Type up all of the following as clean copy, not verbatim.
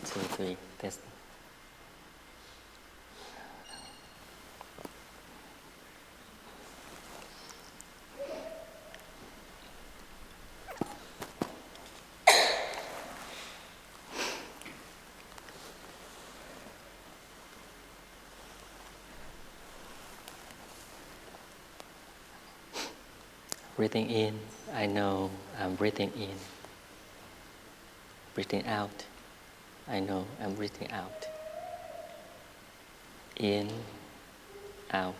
2, 3, test. Breathing in, I know I'm breathing in. Breathing out, I know I'm breathing out. In, out.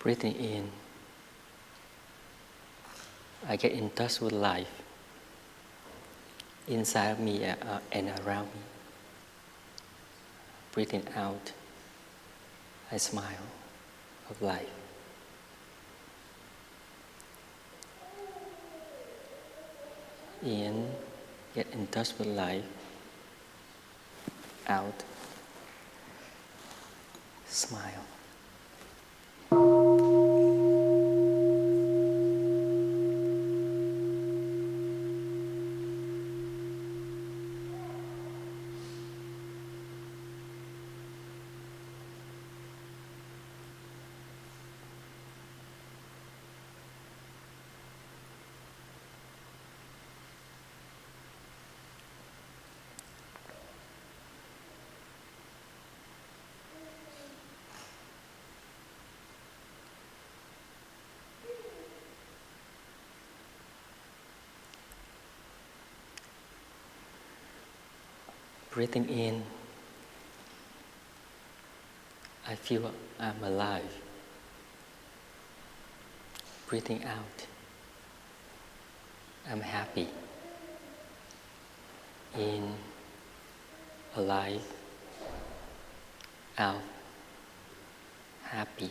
Breathing in, I get in touch with life inside of me and around me. Breathing out, I smile of life. In, get in touch with life. Out, smile. Breathing in, I feel I'm alive. Breathing out, I'm happy. In, alive, out, happy.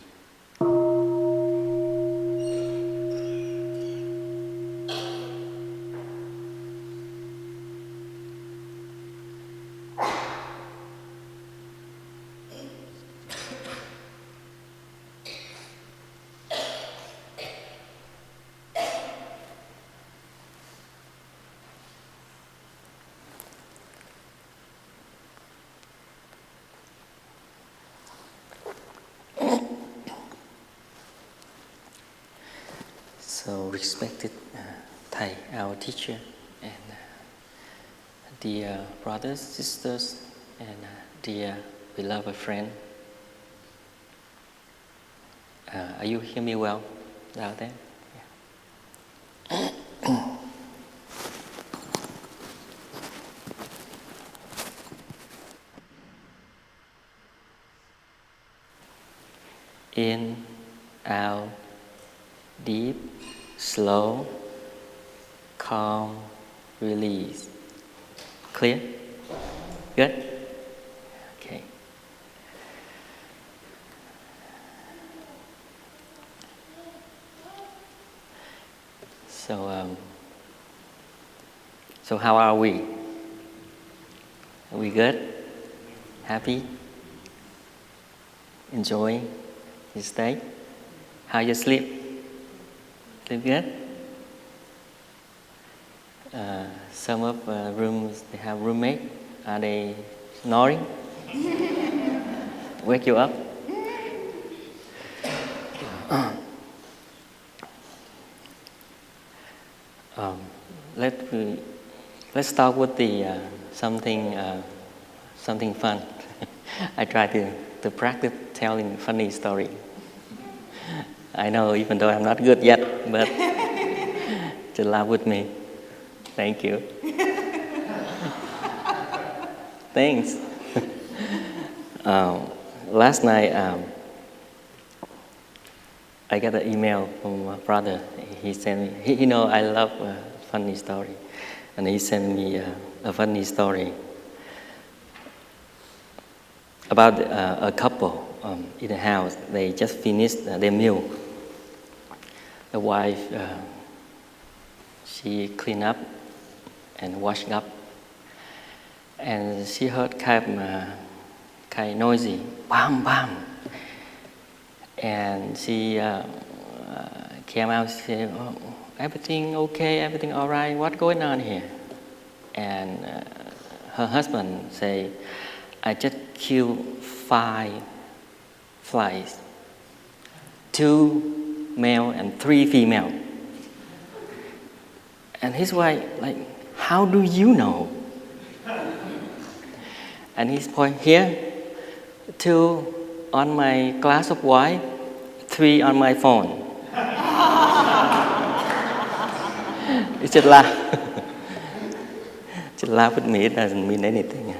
So respected Thầy, our teacher, and dear brothers, sisters, and dear beloved friend. Are you hear me well out there? Yeah. In, out, deep, slow, calm, release. Clear? Good? Okay. So how are we? Are we good? Happy? Enjoying your stay? How you sleep? Sleep good? Some of rooms, they have roommate. Are they snoring? Wake you up? Let's start with the something fun. I try to practice telling funny story. I know, even though I'm not good yet, but just laugh with me. Thank you. Thanks. Last night, I got an email from my brother. He sent me, I love funny story. And he sent me a funny story. about a couple in the house. They just finished their meal. The wife, she cleaned up and washed up, and she heard kind of noisy, bam, bam. And she came out and said, "Oh, everything okay, everything all right, what's going on here?" And her husband say, "I just killed 5 flies, 2 male and 3 female." And his wife like, "How do you know?" And he's point, "Here, 2 on my glass of wine, 3 on my phone." You should laugh. Just laugh with me, it doesn't mean anything.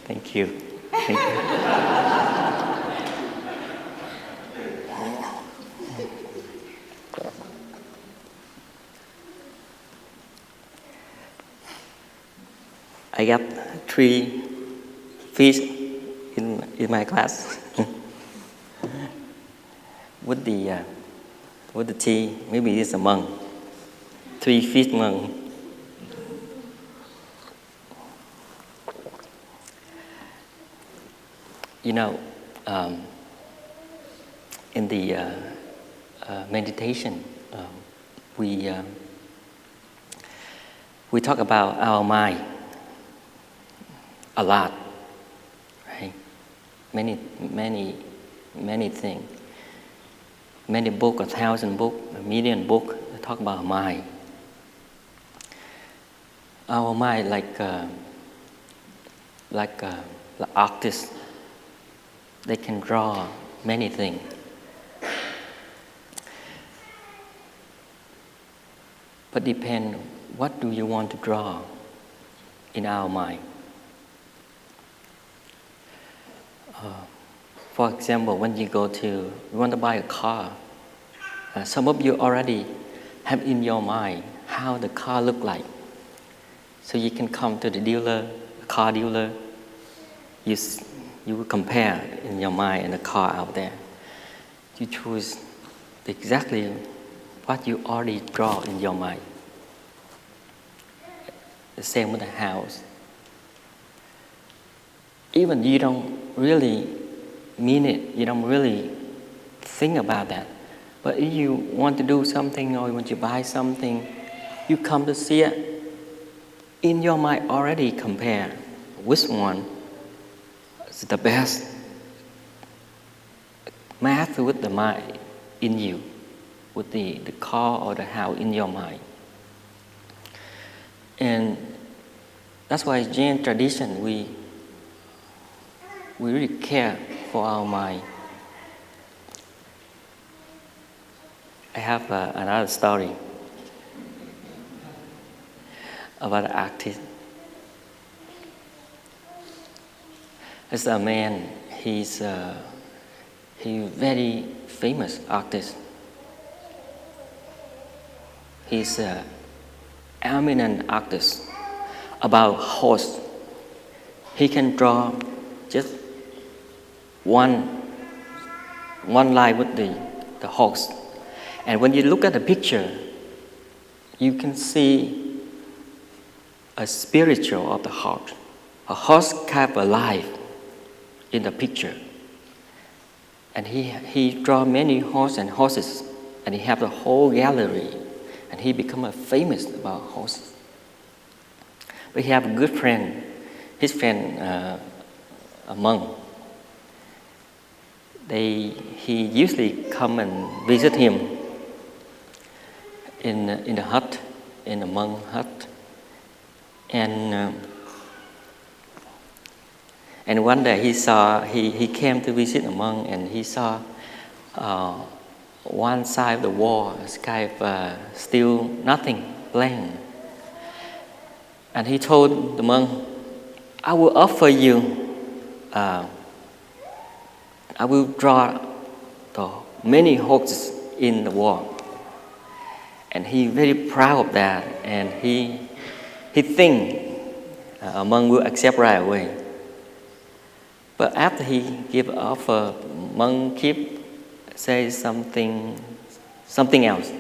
Thank you. Thank you. I got 3 fish in my class with the tea. Maybe it's a monk. 3 fish monk. You know, in the meditation, we talk about our mind a lot, right? Many things. Many books, 1,000 books, 1,000,000 books talk about mind. Our mind like the artist. They can draw many things. But depend, what do you want to draw in our mind? For example, when you want to buy a car, some of you already have in your mind how the car look like. So you can come to the car dealer, you will compare in your mind and the car out there. You choose exactly what you already draw in your mind. The same with the house. Even you don't really mean it, you don't really think about that. But if you want to do something or you want to buy something, you come to see it, in your mind already compare which one is the best. Match with the mind in you, with the car or the house in your mind. And that's why Jain tradition, we really care for our mind. I have another story about an artist. It's a man, he's very famous artist. He's an eminent artist about horse. He can draw just one line with the horse. And when you look at the picture, you can see a spiritual of the heart. A horse kept alive in the picture. And he draw many horses, and he have the whole gallery, and he become famous about horses. But he have a good friend, his friend, a monk. He usually come and visit him in the hut, in the monk hut, and one day he came to visit a monk, and he saw one side of the wall is kind of still nothing, blank. And he told the monk, "I will offer you. I will draw the many horses in the wall." And he very proud of that, and he think a monk will accept right away. But after he give offer, monk keep say something else.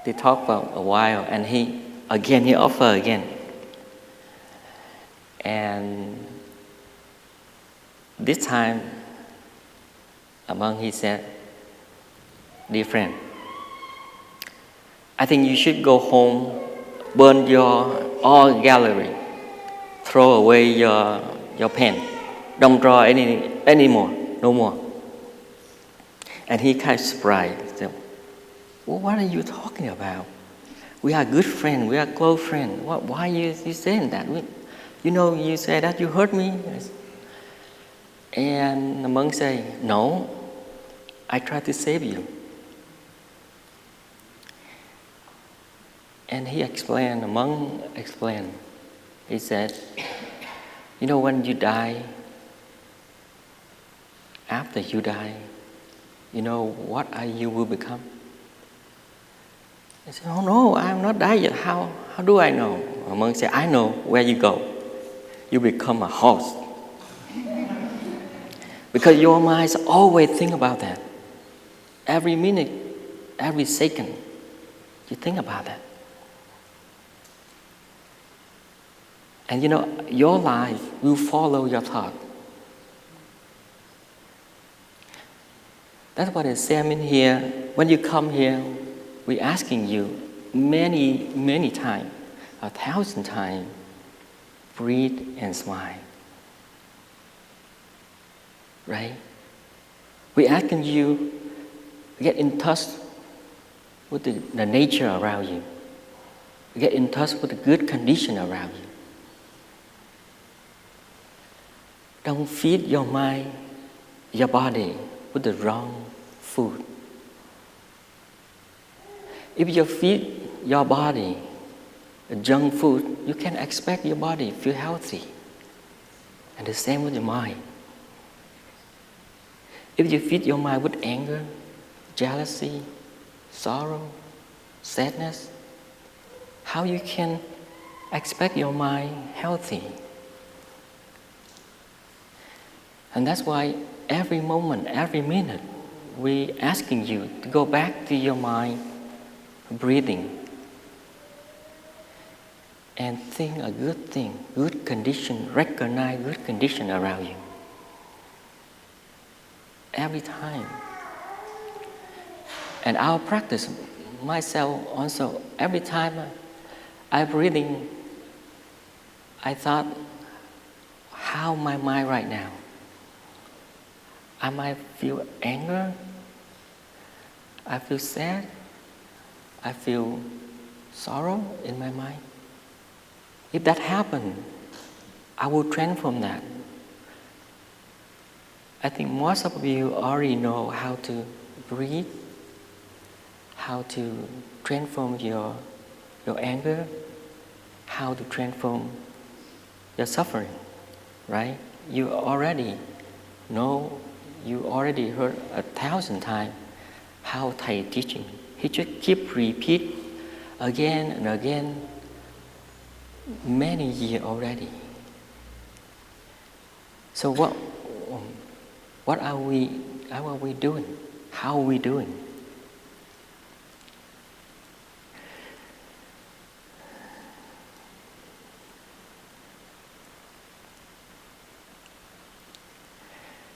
They talk for a while, and he offer again. And this time, a monk he said, "Dear friend, I think you should go home, burn your all gallery, throw away your pen, don't draw any more, no more." And he kind of surprised. Said, "Well, what are you talking about? We are good friends. We are close friends. Why you saying that? You say that you hurt me." And the monk say, "No, I tried to save you." And the monk explained. He said, when you die, after you die, what you will become? I said, "Oh no, I am not died yet. How do I know?" The monk said, "I know where you go. You become a horse." Because your mind always think about that. Every minute, every second, you think about that. And your life will follow your thought. That's what it says in here. When you come here, we're asking you many, many times, 1,000 times, breathe and smile. Right? We're asking you to get in touch with the nature around you. Get in touch with the good condition around you. Don't feed your mind, your body with the wrong food. If you feed your body junk food, you can expect your body to feel healthy. And the same with your mind. If you feed your mind with anger, jealousy, sorrow, sadness, how you can expect your mind healthy? And that's why every moment, every minute, we asking you to go back to your mind, breathing, and think a good thing, good condition, recognize good condition around you. Every time. And our practice, myself also, every time I'm breathing, I thought, how my mind right now? I might feel anger, I feel sad, I feel sorrow in my mind. If that happens, I will transform that. I think most of you already know how to breathe, how to transform your anger, how to transform your suffering, right? You already know, you already heard 1,000 times how Thầy teaching. He just keep repeat again and again, many years already. So what are we doing? How are we doing?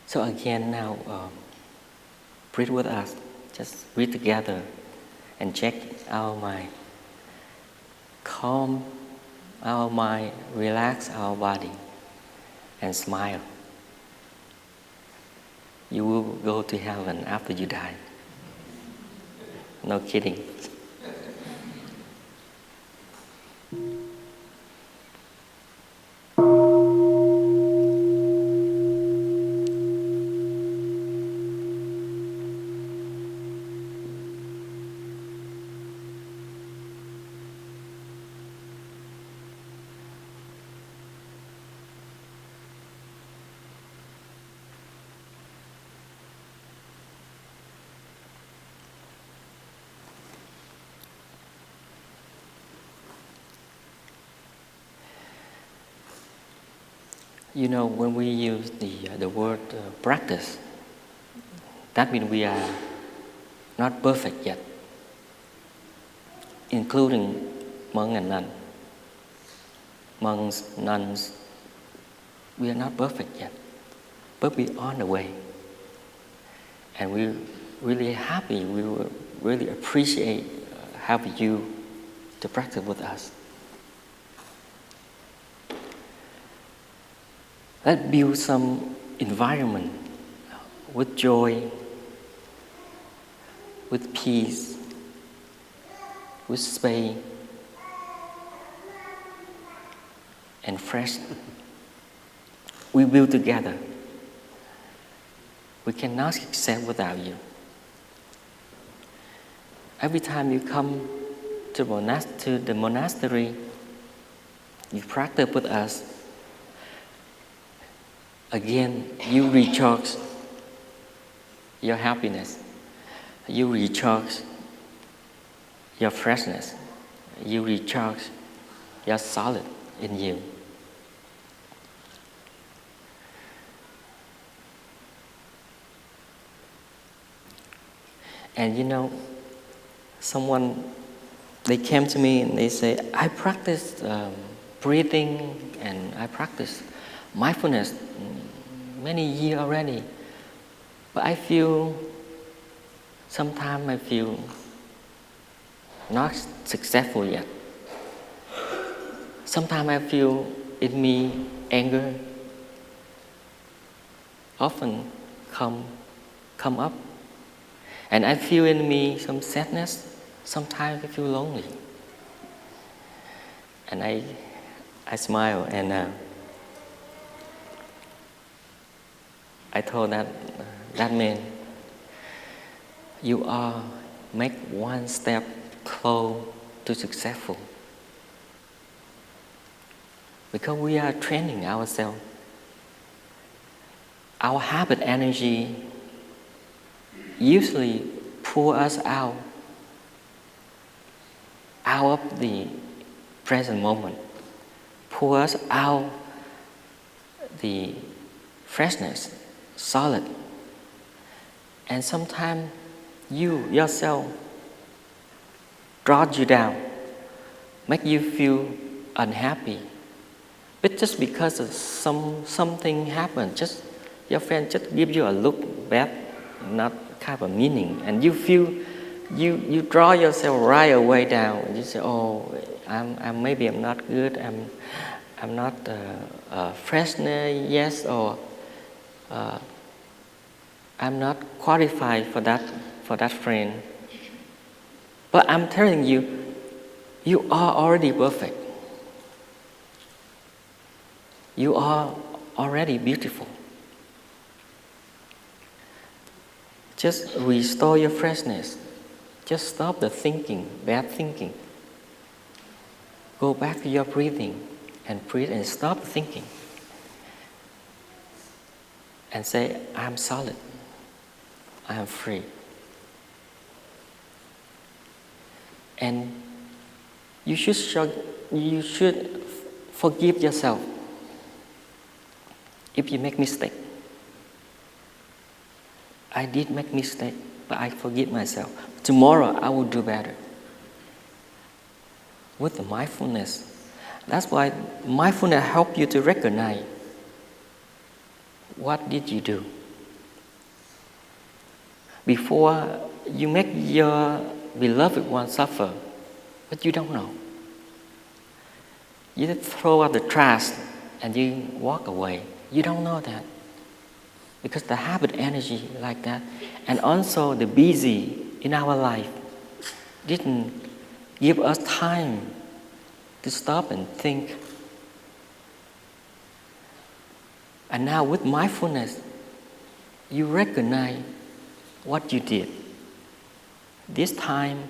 So again now, breathe with us. Just breathe together and check our mind. Calm our mind, relax our body, and smile. You will go to heaven after you die. No kidding. You know, when we use the word practice, that means we are not perfect yet, including monk and nun. Monks, nuns, we are not perfect yet, but we're on the way. And we're really happy, we will really appreciate having you to practice with us. Let's build some environment with joy, with peace, with space, and fresh. We build together. We cannot succeed without you. Every time you come to the monastery, you practice with us. Again, you recharge your happiness. You recharge your freshness. You recharge your solid in you. And you know, they came to me and they say, I practice breathing and I practice mindfulness many years already, but sometimes I feel not successful yet. Sometimes I feel in me anger often come up. And I feel in me some sadness. Sometimes I feel lonely. And I smile and I told that man, you are make one step close to successful. Because we are training ourselves. Our habit energy usually pull us out of the present moment, pull us out the freshness, solid. And sometimes you yourself draws you down, make you feel unhappy. But just because of something happened, just your friend just give you a look bad, not kind of meaning, and you feel you draw yourself right away down, and you say, oh, I'm maybe I'm not good, I'm not freshener, yes, or I'm not qualified for that friend. But I'm telling you, you are already perfect. You are already beautiful. Just restore your freshness. Just stop the thinking, bad thinking. Go back to your breathing and breathe and stop thinking. And say, I'm solid. I am free. And you should forgive yourself if you make mistake. I did make mistake, but I forgive myself. Tomorrow I will do better. With the mindfulness. That's why mindfulness helps you to recognize what did you do. Before you make your beloved one suffer, but you don't know. You just throw out the trash and you walk away. You don't know that. Because the habit energy like that, and also the busy in our life didn't give us time to stop and think. And now with mindfulness, you recognize what you did. This time,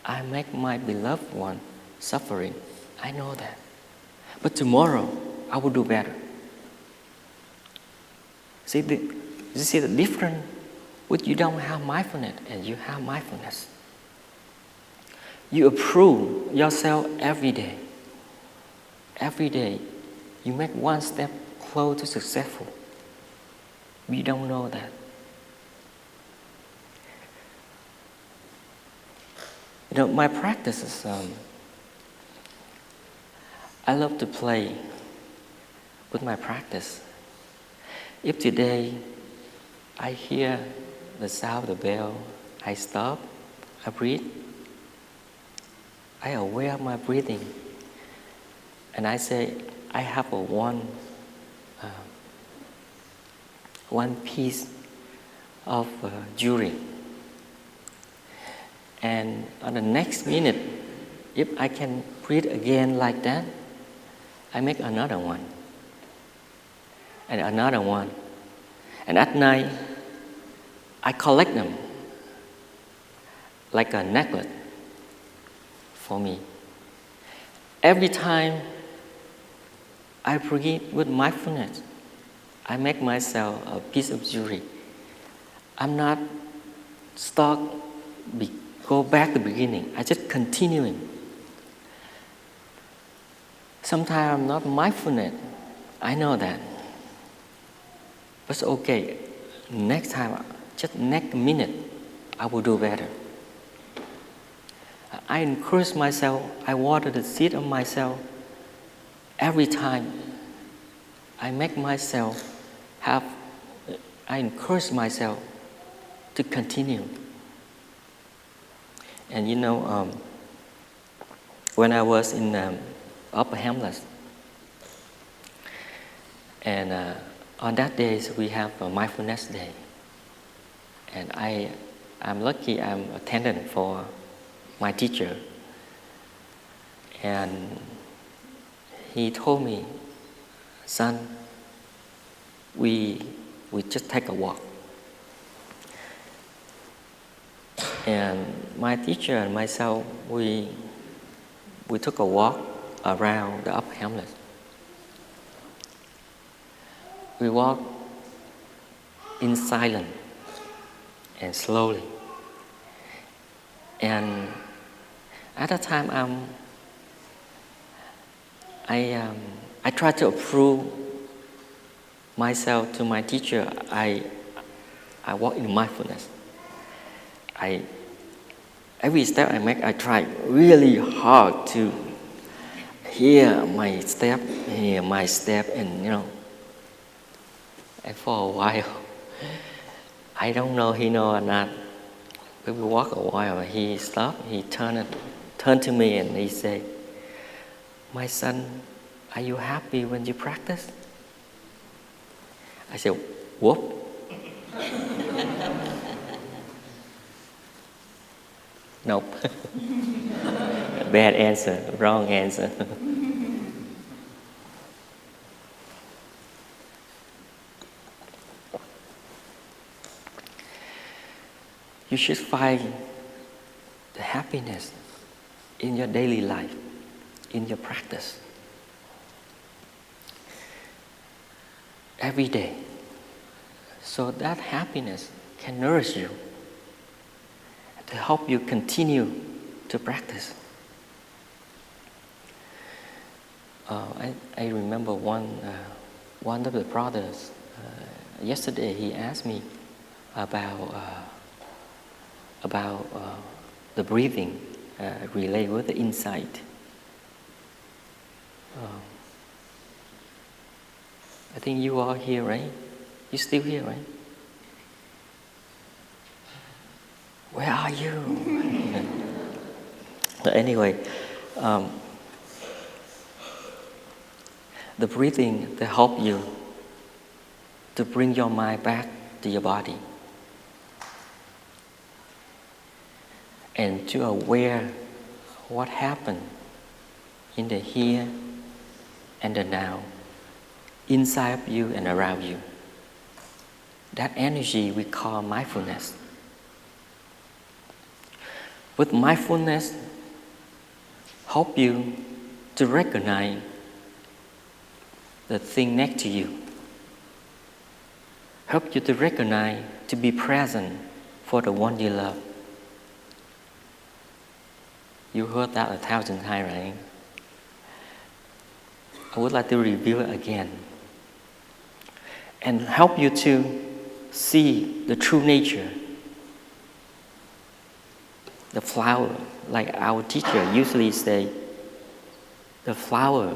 I make my beloved one suffering. I know that. But tomorrow, I will do better. You see the difference with you don't have mindfulness and you have mindfulness. You approve yourself every day. Every day, you make one step close to successful. We don't know that. My practice is, I love to play with my practice. If today I hear the sound of the bell, I stop, I breathe, I aware of my breathing, and I say, I have one piece of jewelry. And on the next minute, if I can breathe again like that, I make another one, and another one. And at night, I collect them like a necklace for me. Every time I breathe with mindfulness, I make myself a piece of jewelry. I'm not stuck, go back to the beginning. I just continuing. Sometimes I'm not mindfulness. I know that. But it's okay. Next time, just next minute, I will do better. I encourage myself. I water the seed of myself. Every time I make myself I encourage myself to continue. And when I was in Upper Hamlet, and on that day we have a mindfulness day, and I'm lucky I'm attendant for my teacher, and he told me, son, we just take a walk. And my teacher and myself, we took a walk around the Upper Hamlet. We walked in silence and slowly. And at that time, I tried to approve myself to my teacher. I walk in mindfulness. Every step I make, I try really hard to hear my step, and and for a while, I don't know he know or not. When we walk a while, he stopped, he turned to me and he said, my son, are you happy when you practice? I said, whoop. Nope. Bad answer, wrong answer. You should find the happiness in your daily life, in your practice. Every day. So that happiness can nourish you to help you continue to practice. I remember one of the brothers, yesterday he asked me about the breathing related with the insight. I think you are here, right? You still here, right? Where are you? But anyway, the breathing to help you to bring your mind back to your body and to aware what happened in the here and the now, inside of you and around you. That energy we call mindfulness. With mindfulness, help you to recognize the thing next to you. Help you to recognize, to be present for the one you love. You heard that 1,000 times, right? I would like to review it again. and help you to see the true nature. The flower, like our teacher usually say, the flower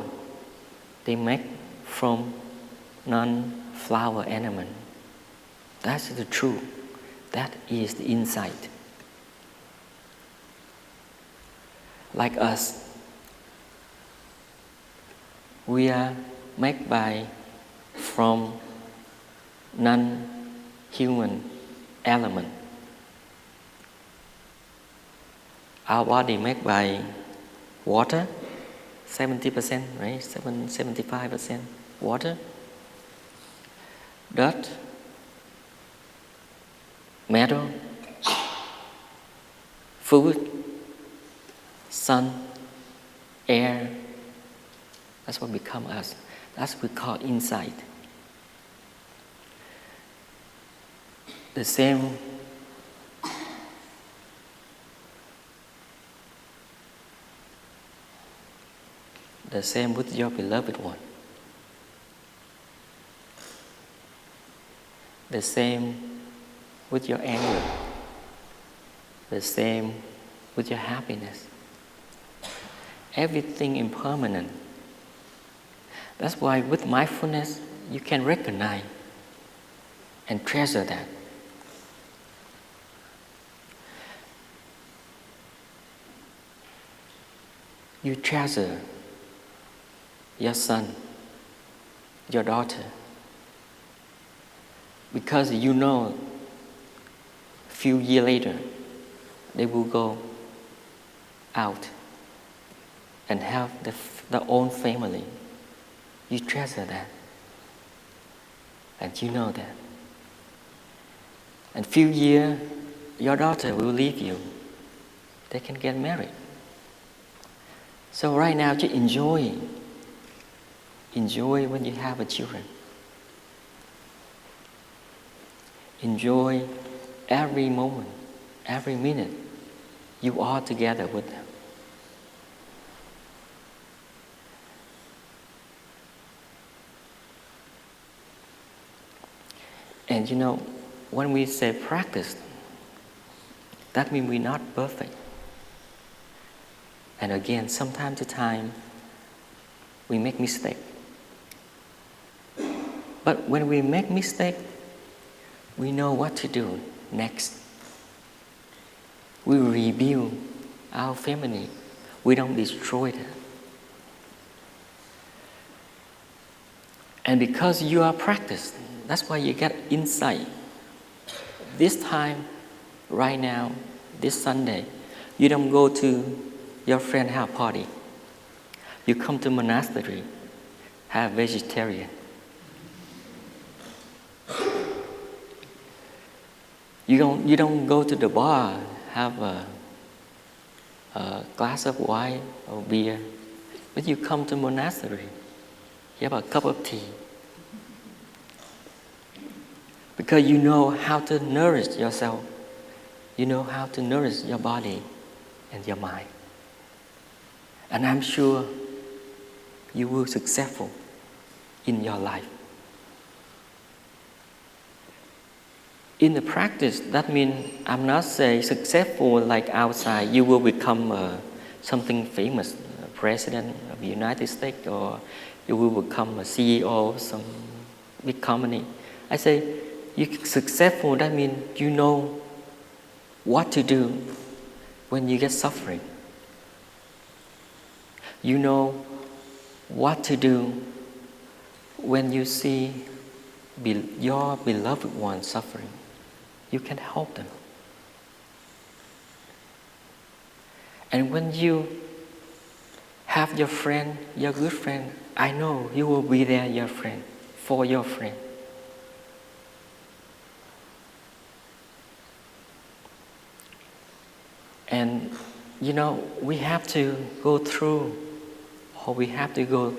they make from non-flower element. That's the truth. That is the insight. Like us, we are made from non-human element. Our body made by water, 70%, right? 75% water, dirt, metal, food, sun, air. That's what become us. That's what we call insight. The same with your beloved one. The same with your anger. The same with your happiness. Everything impermanent. That's why with mindfulness, you can recognize and treasure that. You treasure your son, your daughter, because you know a few years later they will go out and have their own family. You treasure that, and you know that. And few years, your daughter will leave you. They can get married. So right now, just enjoy when you have a children. Enjoy every moment, every minute you are together with them. And you know, when we say practice, that means we're not perfect. And again, from time to time, we make mistakes. But when we make mistakes, we know what to do next. We rebuild our family. We don't destroy them. And because you are practiced, that's why you get insight. This time, right now, this Sunday, you don't go to your friend's house party. You come to monastery, have vegetarian. You don't go to the bar, have a glass of wine or beer. But you come to monastery, you have a cup of tea. Because you know how to nourish yourself. You know how to nourish your body and your mind. And I'm sure you will be successful in your life. In the practice, that means I'm not saying successful like outside. You will become something famous, a president of the United States, or you will become a CEO of some big company. I say, you're successful, that means you know what to do when you get suffering. You know what to do when you see your beloved one suffering. You can help them. And when you have your friend, your good friend, I know you will be there, your friend, for your friend. And you know, we have to go through, or we have to go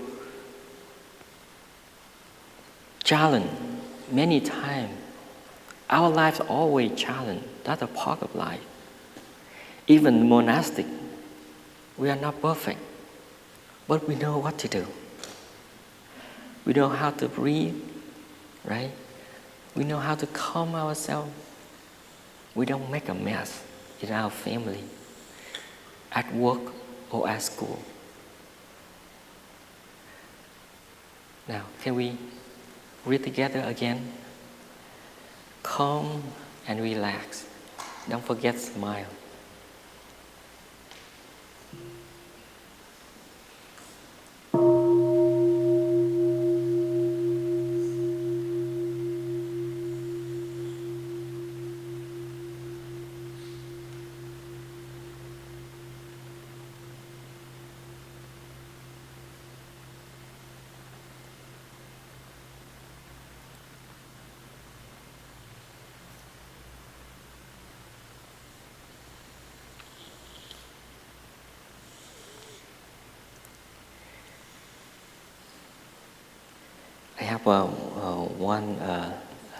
challenge many times. Our lives are always challenged. That's a part of life. Even monastic, we are not perfect, but we know what to do. We know how to breathe, right? We know how to calm ourselves. We don't make a mess in our family, at work or at school. Now, can we read together again? Calm and relax. Don't forget smile. I have one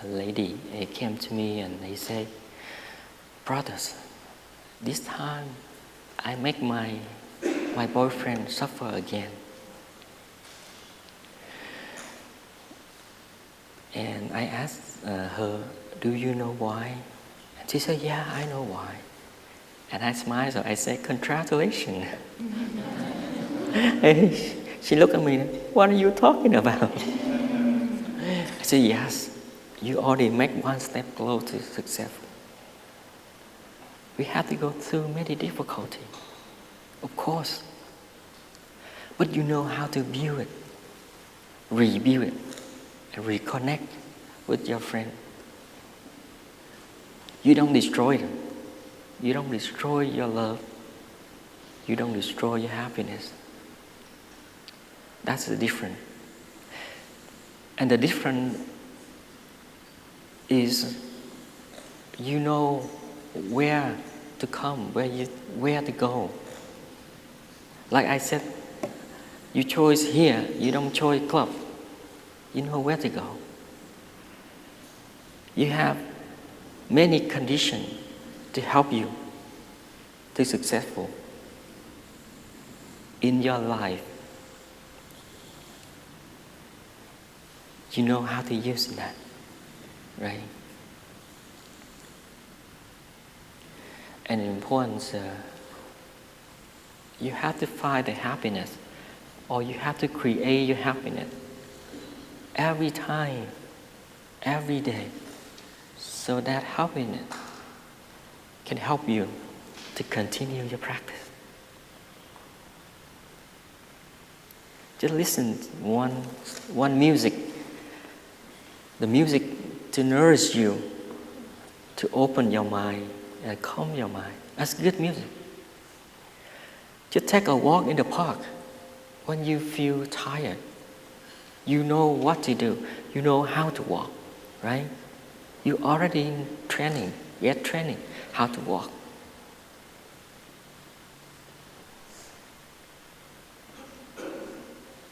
lady. He came to me and he said, "Brothers, this time I make my boyfriend suffer again." And I asked her, "Do you know why?" And she said, "Yeah, I know why." And I smiled, so I said, "Congratulations." She looked at me, "What are you talking about?" I said, "Yes, you already make one step closer to success. We have to go through many difficulties, of course. But you know how to build it, rebuild it, and reconnect with your friend. You don't destroy them. You don't destroy your love. You don't destroy your happiness. That's the difference. And the difference is you know where to come, where to go. Like I said, you choose here, you don't choose club. You know where to go. You have many conditions to help you to be successful in your life. You know how to use that, right? And in importance, you have to find the happiness, or you have to create your happiness every time, every day, so that happiness can help you to continue your practice. Just listen to one music, the music to nourish you, to open your mind and calm your mind. That's good music. Just take a walk in the park when you feel tired. You know what to do. You know how to walk, right? You already in training, how to walk.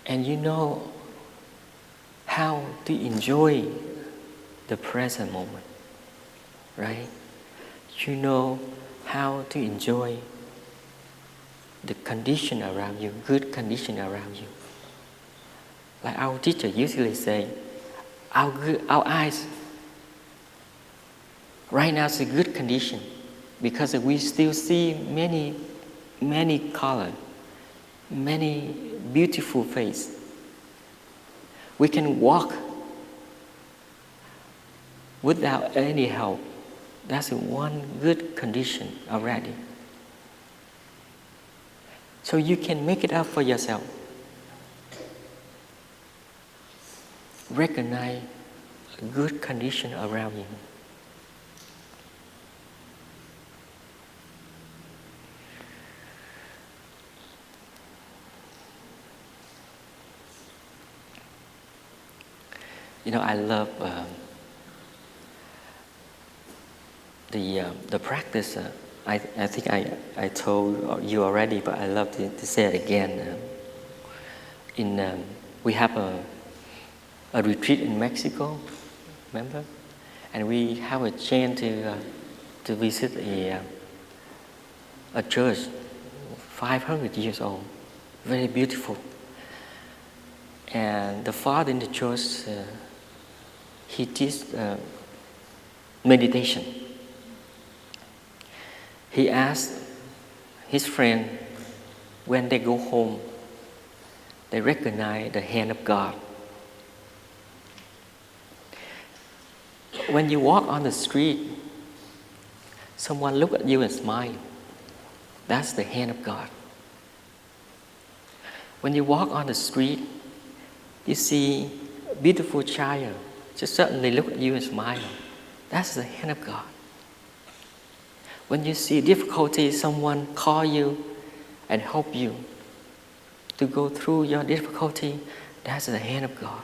And you know how to enjoy the present moment, right? You know how to enjoy the condition around you, good condition around you. Like our teacher usually say, our eyes right now is a good condition because we still see many colors, many beautiful faces. We can walk without any help. That's one good condition already. So you can make it up for yourself. Recognize a good condition around you. You know, I love the practice. I think I told you already, but I love to say it again. We have a retreat in Mexico, remember? And we have a chance to visit a church 500 years old, very beautiful. And the father in the church he teaches meditation. He asked his friend, when they go home, they recognize the hand of God. When you walk on the street, someone look at you and smile. That's the hand of God. When you walk on the street, you see a beautiful child, just suddenly look at you and smile. That's the hand of God. When you see difficulty, someone call you and help you to go through your difficulty, that's the hand of God.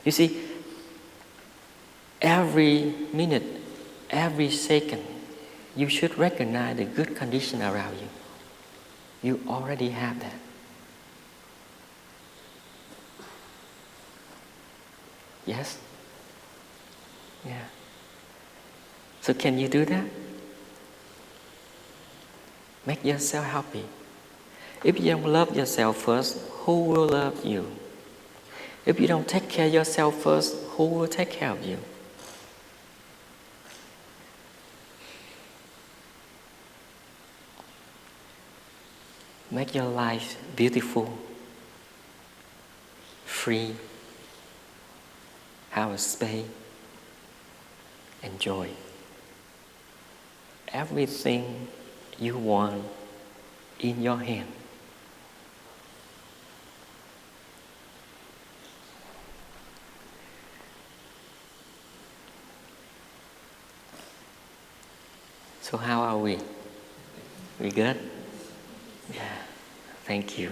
You see, every minute, every second, you should recognize the good condition around you. You already have that. Yes? Yeah. So can you do that? Make yourself happy. If you don't love yourself first, who will love you? If you don't take care of yourself first, who will take care of you? Make your life beautiful, free, have a space, enjoy. Everything you want in your hand. So how are we? We good? Yeah. Thank you.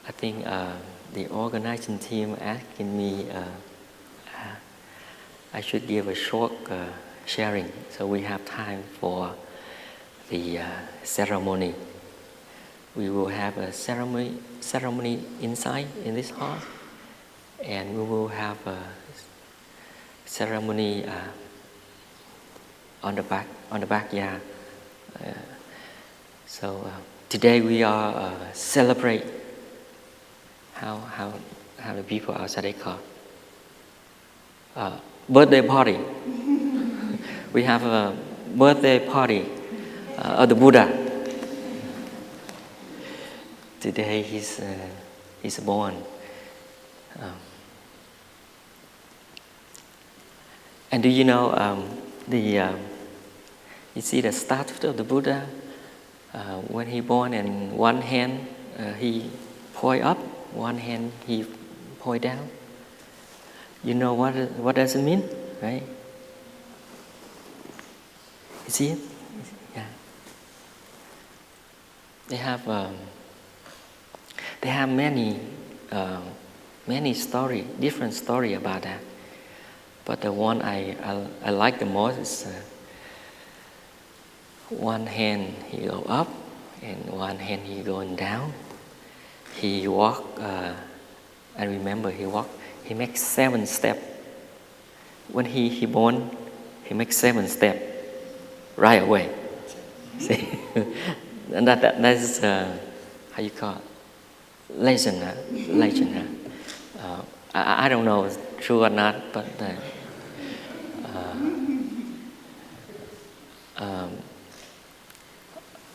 I think the organizing team asking me I should give a short sharing, so we have time for the ceremony. We will have a ceremony inside in this hall, and we will have a ceremony on the backyard. So today we are celebrate how the people outside they call birthday party. We have a birthday party of the Buddha. Today he's born. And do you know you see the statue of the Buddha when he born, and one hand he point up, one hand he point down. You know what does it mean, right? You see it? Yeah. They have many story, different story about that. But the one I like the most is one hand he go up and one hand he going down. He walk. I remember he makes 7 steps. When he born, he makes 7 steps right away. See, and that is how you call it? Legend. I don't know if it's true or not, but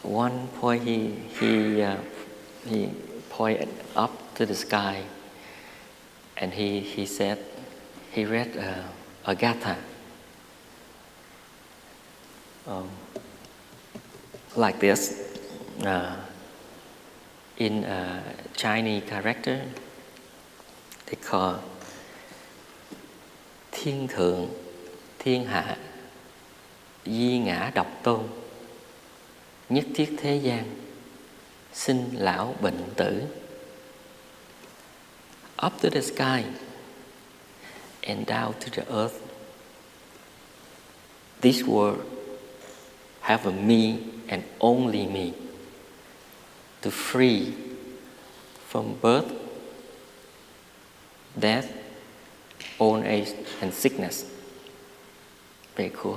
one point he pointed up to the sky, and he said he read a gatha like this in Chinese character. They call thiên thượng, thiên hạ, duy ngã độc tôn, nhất thiết thế gian, sinh lão bệnh tử. Up to the sky and down to the earth. This world have a me and only me, to free from birth, death, old age, and sickness. Very cool,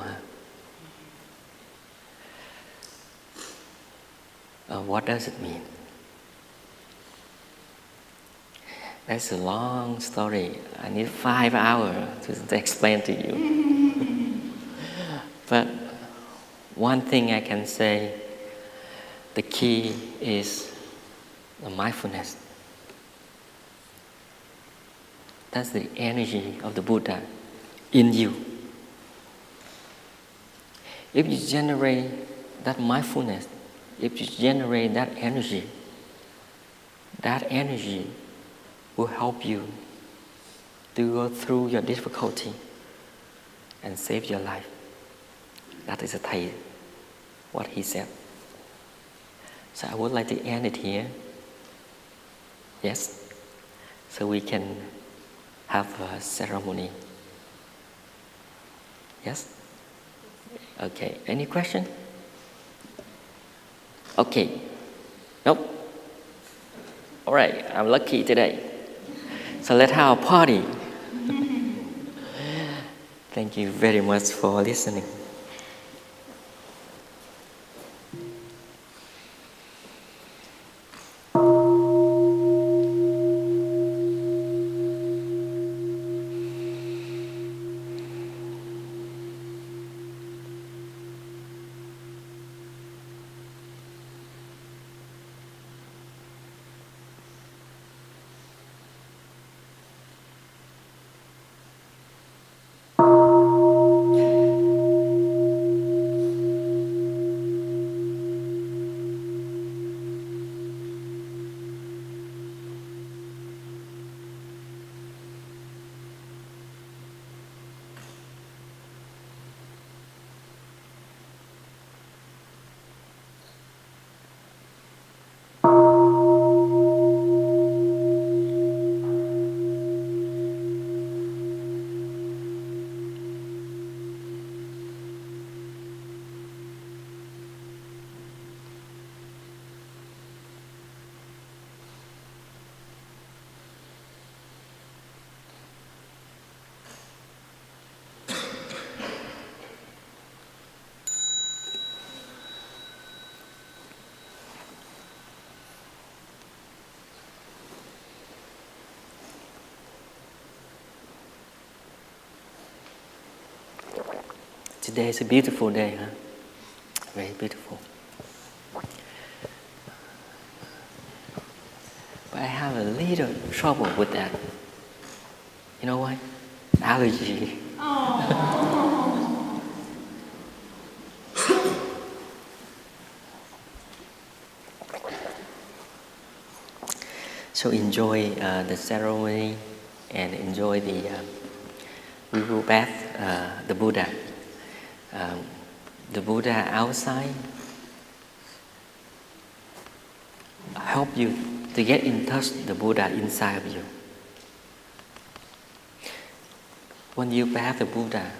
huh? What does it mean? That's a long story. I need 5 hours to explain to you. But one thing I can say, the key is the mindfulness. That's the energy of the Buddha in you. If you generate that mindfulness, if you generate that energy will help you to go through your difficulty and save your life. That is a Thai, what he said. So I would like to end it here. Yes? So we can have a ceremony. Yes? Okay, any question? Okay. Nope. All right, I'm lucky today. So let's have a party. Thank you very much for listening. Today is a beautiful day, huh? Very beautiful. But I have a little trouble with that. You know why? Allergy. So enjoy the ceremony and enjoy we will bath the Buddha. The Buddha outside help you to get in touch with the Buddha inside of you. When you bath the Buddha,